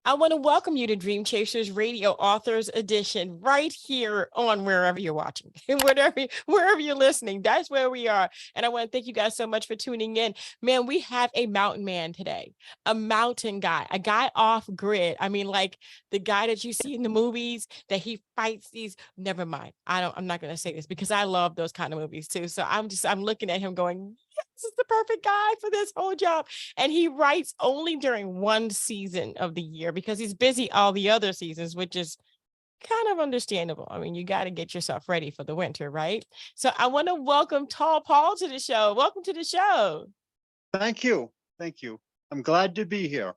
I want to welcome you to Dream Chasers Radio Authors Edition right here on wherever you're watching, wherever you're listening. That's where we are. And I want to thank you guys so much for tuning in. Man, we have a mountain man today, a mountain guy, a guy off grid. I mean, like the guy that you see in the movies that he fights these. Never mind. I'm not going to say this because I love those kind of movies too. So I'm looking at him going, this is the perfect guy for this whole job. And he writes only during one season of the year because he's busy all the other seasons, which is kind of understandable. I mean, you got to get yourself ready for the winter, right? So I want to welcome Tall Paul to the show. Welcome to the show. Thank you. Thank you. I'm glad to be here.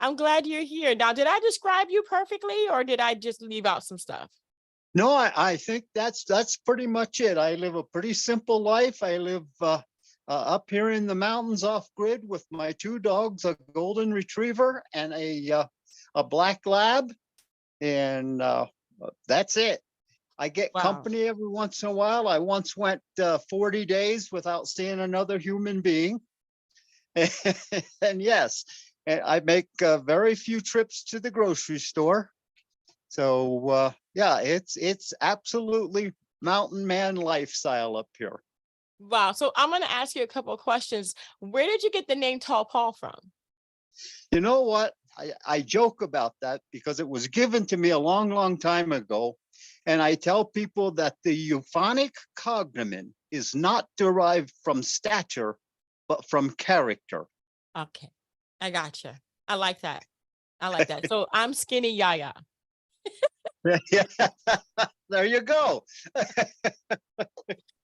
I'm glad you're here. Now, did I describe you perfectly or did I just leave out some stuff? No, I think that's pretty much it. I live a pretty simple life. I live up here in the mountains off grid with my two dogs, a golden retriever and a black lab. And that's it. I get company every once in a while. I once went 40 days without seeing another human being. And yes, I make very few trips to the grocery store. So yeah, it's absolutely mountain man lifestyle up here. Wow. So I'm going to ask you a couple of questions. Where did you get the name Tall Paul from? You know what? I joke about that because it was given to me a long, long time ago. And I tell people that the euphonic cognomen is not derived from stature, but from character. Okay. I gotcha. I like that. So I'm Skinny Yaya. Yeah, there you go.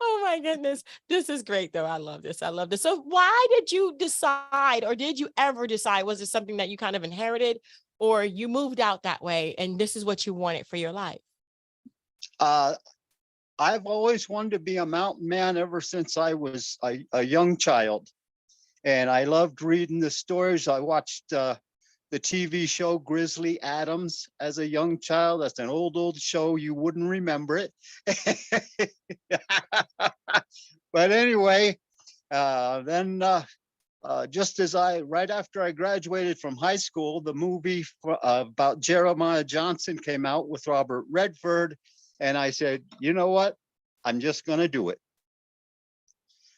Oh my goodness. This is great though. I love this. So why did you decide, or did you ever decide, was it something that you kind of inherited or you moved out that way and this is what you wanted for your life? I've always wanted to be a mountain man ever since I was a young child. And I loved reading the stories. I watched the TV show Grizzly Adams as a young child. That's an old show. You wouldn't remember it. But anyway, then just as right after I graduated from high school, the movie about Jeremiah Johnson came out with Robert Redford. And I said, you know what? I'm just going to do it.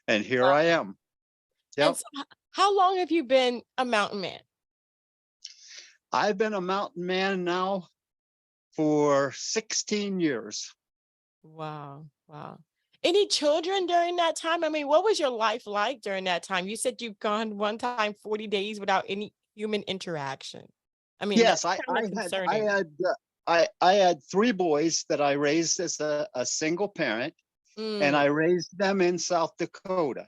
And here I am. Yep. And so how long have you been a mountain man? I've been a mountain man now for 16 years. Wow. Any children during that time? I mean, what was your life like during that time? You said you've gone one time 40 days without any human interaction. I mean, yes, I had three boys that I raised as a single parent, and I raised them in South Dakota.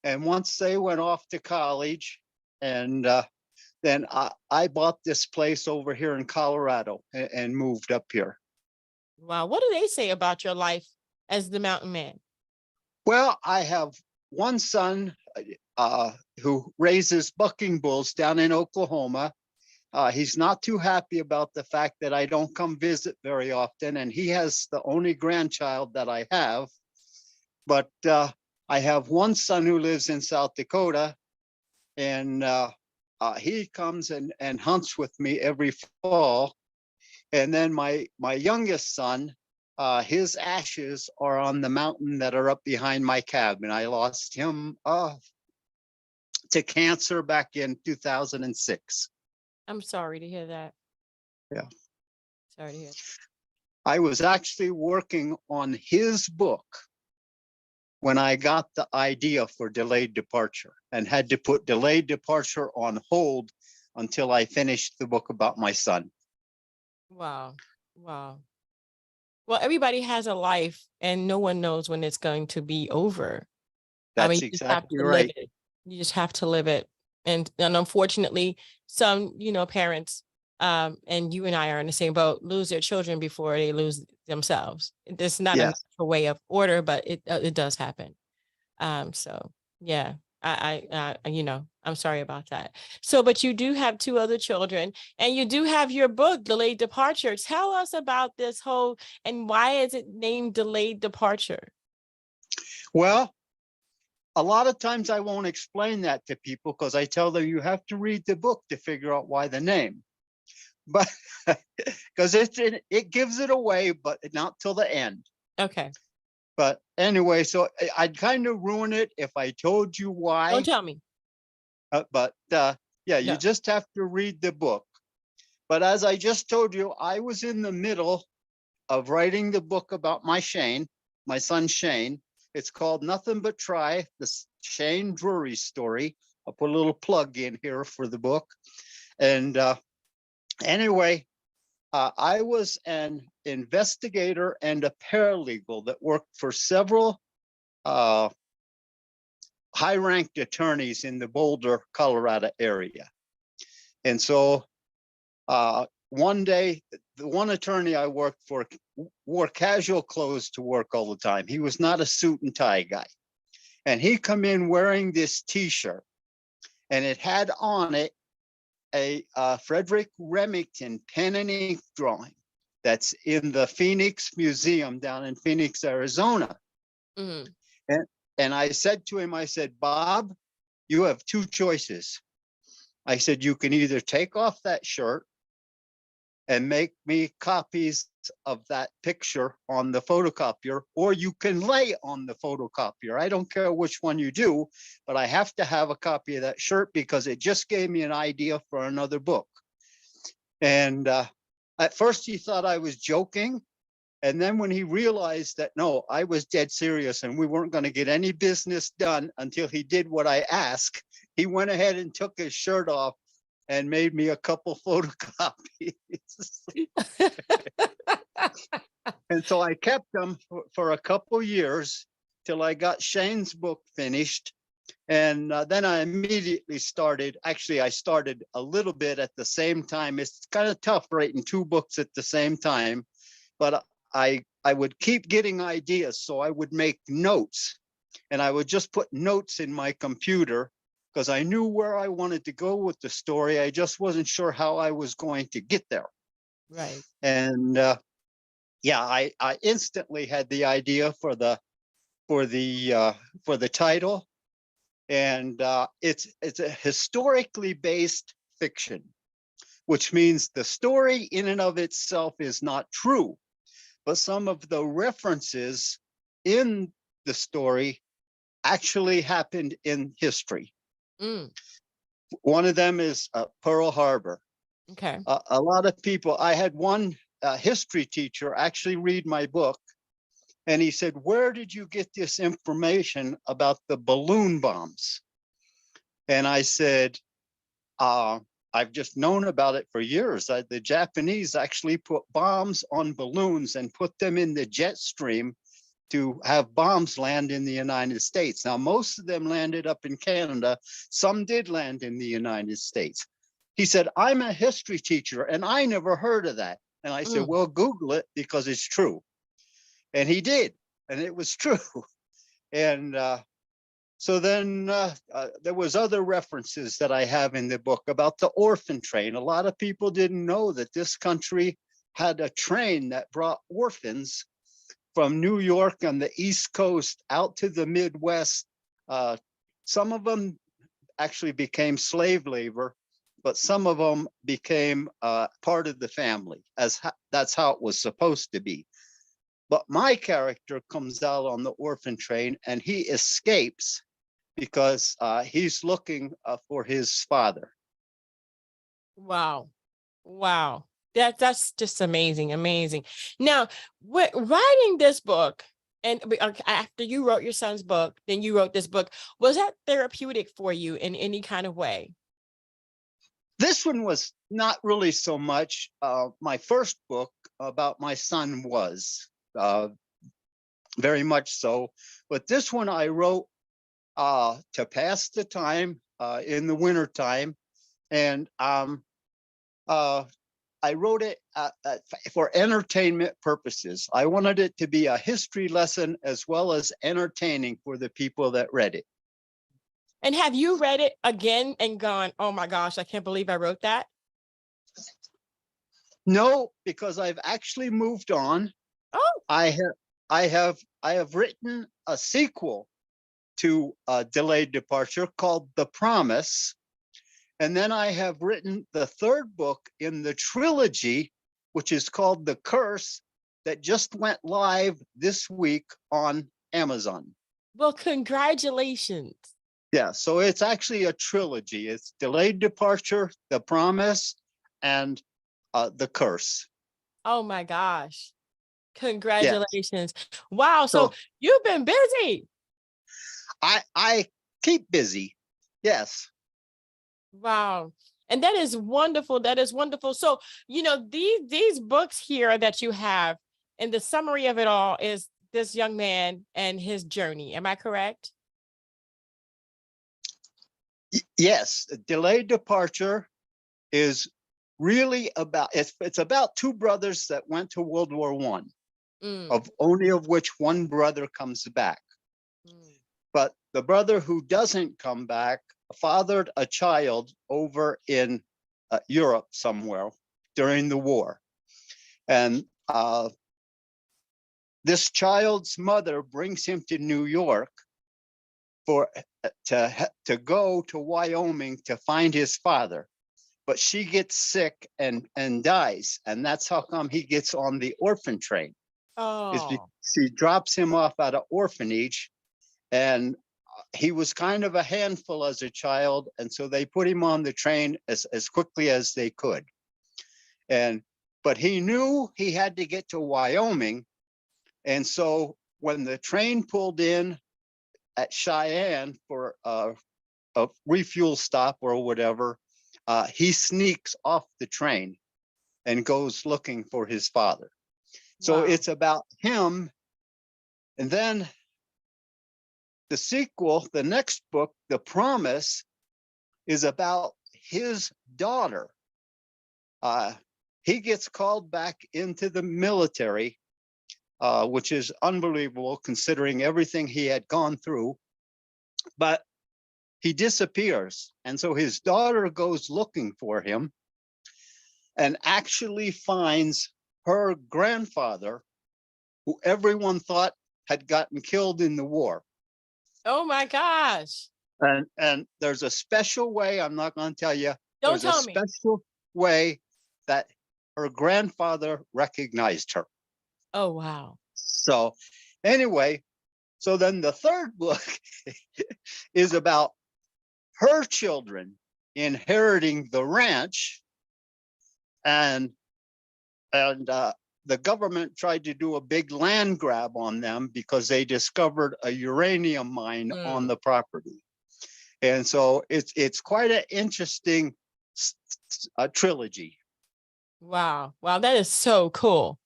And once they went off to college, and then I bought this place over here in Colorado and moved up here. Wow. What do they say about your life as the mountain man? Well, I have one son who raises bucking bulls down in Oklahoma. He's not too happy about the fact that I don't come visit very often, and he has the only grandchild that I have. But I have one son who lives in South Dakota, and he comes and hunts with me every fall. And then my youngest son, his ashes are on the mountain that are up behind my cabin. I lost him to cancer back in 2006. I'm sorry to hear that. Yeah. Sorry to hear. I was actually working on his book when I got the idea for delayed departure and had to put delayed departure on hold until I finished the book about my son. Wow. Well, everybody has a life and no one knows when it's going to be over. That's exactly right. You just have to live it. And unfortunately, some, parents, and you and I are in the same boat, lose their children before they lose themselves. It's not a natural way of order, but it does happen. So yeah, I'm sorry about that. So, but you do have two other children and you do have your book, Delayed Departure. Tell us about this whole, and why is it named Delayed Departure? Well, a lot of times I won't explain that to people because I tell them you have to read the book to figure out why the name. but because it gives it away, but not till the end. Okay. But anyway, so I'd kind of ruin it if I told you Don't why. tell me. But yeah, you No. just have to read the book. But as I just told you, I was in the middle of writing the book about my son Shane. It's called Nothing But Try, the Shane Drury story. I'll put a little plug in here for the book. And anyway, I was an investigator and a paralegal that worked for several high-ranked attorneys in the Boulder, Colorado area. And so one day, the one attorney I worked for wore casual clothes to work all the time. He was not a suit and tie guy. And he come in wearing this T-shirt, and it had on it a Frederick Remington pen and ink drawing that's in the Phoenix Museum down in Phoenix, Arizona. Mhm. And I said to him, I said, Bob, you have two choices. I said, you can either take off that shirt and make me copies of that picture on the photocopier, or you can lay on the photocopier. I don't care which one you do, but I have to have a copy of that shirt because it just gave me an idea for another book. And at first he thought I was joking. And then when he realized that, no, I was dead serious and we weren't going to get any business done until he did what I asked, he went ahead and took his shirt off and made me a couple photocopies. And so I kept them for a couple years till I got Shane's book finished. And then I immediately started. Actually, I started a little bit at the same time. It's kind of tough writing two books at the same time, but I would keep getting ideas. So I would make notes, and I would just put notes in my computer because I knew where I wanted to go with the story. I just wasn't sure how I was going to get there. Right. And yeah, I instantly had the idea for the title, and it's a historically based fiction, which means the story in and of itself is not true, but some of the references in the story actually happened in history. Mm. One of them is Pearl Harbor. Okay. A lot of people, I had one history teacher actually read my book, and he said, where did you get this information about the balloon bombs? And I said, I've just known about it for years. The Japanese actually put bombs on balloons and put them in the jet stream to have bombs land in the United States. Now, most of them landed up in Canada. Some did land in the United States. He said, I'm a history teacher and I never heard of that. And I said, well, Google it because it's true. And he did, and it was true. And so then there was other references that I have in the book about the orphan train. A lot of people didn't know that this country had a train that brought orphans from New York on the East Coast out to the Midwest. Some of them actually became slave labor, but some of them became part of the family, that's how it was supposed to be. But my character comes out on the orphan train and he escapes because he's looking for his father. Wow. Wow. That's just amazing. Amazing. Now, writing this book, and after you wrote your son's book, then you wrote this book, was that therapeutic for you in any kind of way? This one was not really so much. My first book about my son was very much so. But this one I wrote to pass the time in the wintertime. And I wrote it for entertainment purposes. I wanted it to be a history lesson as well as entertaining for the people that read it. And have you read it again and gone, oh my gosh, I can't believe I wrote that? No, because I've actually moved on. Oh, I have written a sequel to Delayed Departure called The Promise. And then I have written the third book in the trilogy, which is called The Curse, that just went live this week on Amazon. Well, congratulations. Yeah, so it's actually a trilogy. It's Delayed Departure, The Promise, and The Curse. Oh my gosh. Yeah. Congratulations. Wow. So So you've been busy. I keep busy. Yes. Wow. And that is wonderful. That is wonderful. So, these books here that you have, and the summary of it all is this young man and his journey. Am I correct? Yes. Delayed Departure is really about it's about two brothers that went to World War I, Mm, of only of which one brother comes back. mm. But the brother who doesn't come back fathered a child over in Europe somewhere during the war. And this child's mother brings him to New York for to go to Wyoming to find his father. But she gets sick and dies. And that's how come he gets on the orphan train, is because Oh, she drops him off at an orphanage. And he was kind of a handful as a child. And so they put him on the train as quickly as they could. But he knew he had to get to Wyoming. And so when the train pulled in at Cheyenne for a refuel stop or whatever, he sneaks off the train and goes looking for his father. So wow. it's about him. And then the sequel, the next book, The Promise, is about his daughter. He gets called back into the military, which is unbelievable considering everything he had gone through. But he disappears. And so his daughter goes looking for him and actually finds her grandfather, who everyone thought had gotten killed in the war. Oh my gosh. And there's a special way, I'm not going to tell you, Don't there's a tell me. special way that her grandfather recognized her. Oh, wow. So anyway, so then the third book is about her children inheriting the ranch, and the government tried to do a big land grab on them because they discovered a uranium mine on Mm, the property. And so it's quite an interesting trilogy. wow. Wow. That is so cool.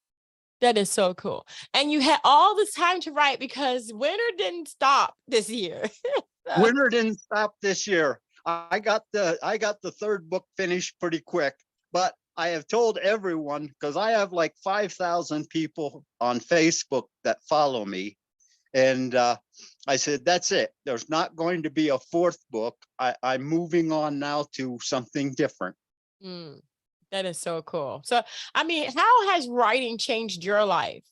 That is so cool. And you had all this time to write because winter didn't stop this year. Winter didn't stop this year. I got the third book finished pretty quick, but I have told everyone, because I have like 5,000 people on Facebook that follow me. And I said, that's it. There's not going to be a fourth book. I'm moving on now to something different. Mm, that is so cool. So, I mean, how has writing changed your life?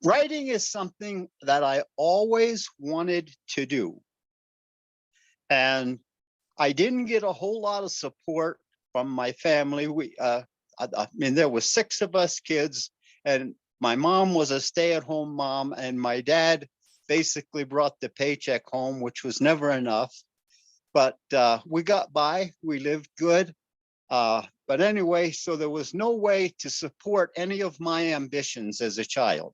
Writing is something that I always wanted to do. And I didn't get a whole lot of support from my family. I mean, there was 6 of us kids, and my mom was a stay-at-home mom, and my dad basically brought the paycheck home, which was never enough. But we got by. We lived good. But anyway, so there was no way to support any of my ambitions as a child.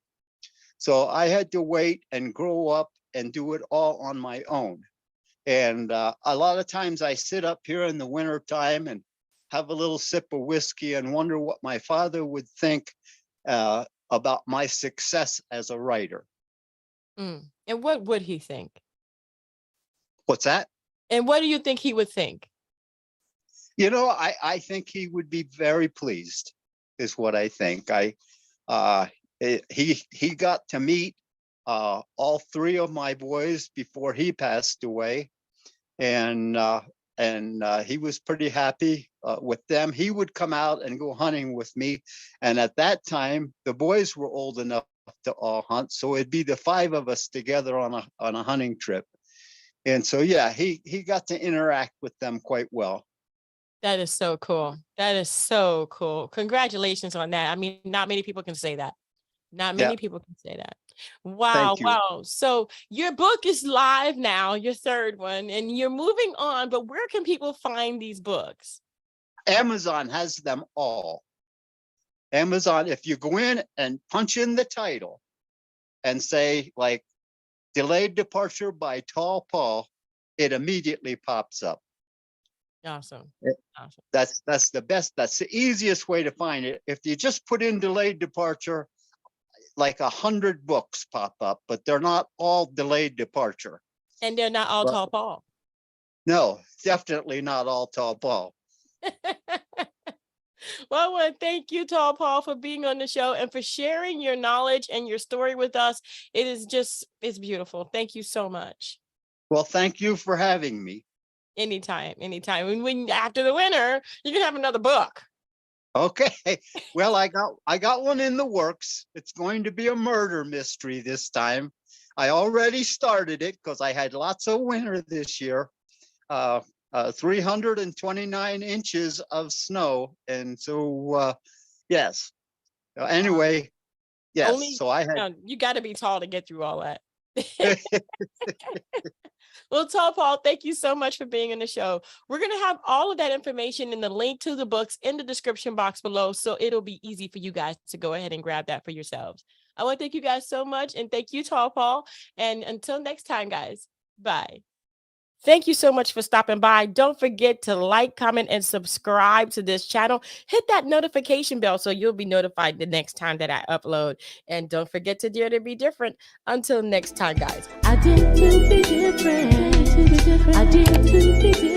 So I had to wait and grow up and do it all on my own. And a lot of times I sit up here in the winter time and have a little sip of whiskey and wonder what my father would think about my success as a writer. Mm. And what would he think? What's that? And what do you think he would think? You know, I think he would be very pleased, is what I think. He got to meet all 3 of my boys before he passed away, and he was pretty happy with them. He would come out and go hunting with me, and at that time the boys were old enough to all hunt, so it'd be the 5 of us together on a hunting trip. And so, yeah, he got to interact with them quite well. That is so cool. That is so cool. Congratulations on that. I mean, not many people can say that. Not Yeah, many people can say that. Wow, thank you. wow. So your book is live now, your third one, and you're moving on, but where can people find these books? Amazon has them all. Amazon, if you go in and punch in the title and say like Delayed Departure by Tall Paul, it immediately pops up. Awesome. Awesome. That's the best, that's the easiest way to find it. If you just put in Delayed Departure, like 100 books pop up, but they're not all Delayed Departure. And they're not all Tall Paul. No, definitely not all Tall Paul. Well, I want to thank you, Tall Paul, for being on the show and for sharing your knowledge and your story with us. It is just, it's beautiful. Thank you so much. Well, thank you for having me. Anytime, anytime. When after the winter, you can have another book. Okay. Well, I got one in the works. It's going to be a murder mystery this time. I already started it because I had lots of winter this year. 329 inches of snow. And so, yes. Anyway, yes. So I had. You got to be tall to get through all that. Well, Tall Paul, thank you so much for being on the show. We're going to have all of that information in the link to the books in the description box below, so it'll be easy for you guys to go ahead and grab that for yourselves. I want to thank you guys so much, and thank you, Tall Paul. And until next time, guys, bye. Thank you so much for stopping by. Don't forget to like, comment, and subscribe to this channel. Hit that notification bell so you'll be notified the next time that I upload. And don't forget to dare to be different. Until next time, guys. I dare to be different. I dare to be different.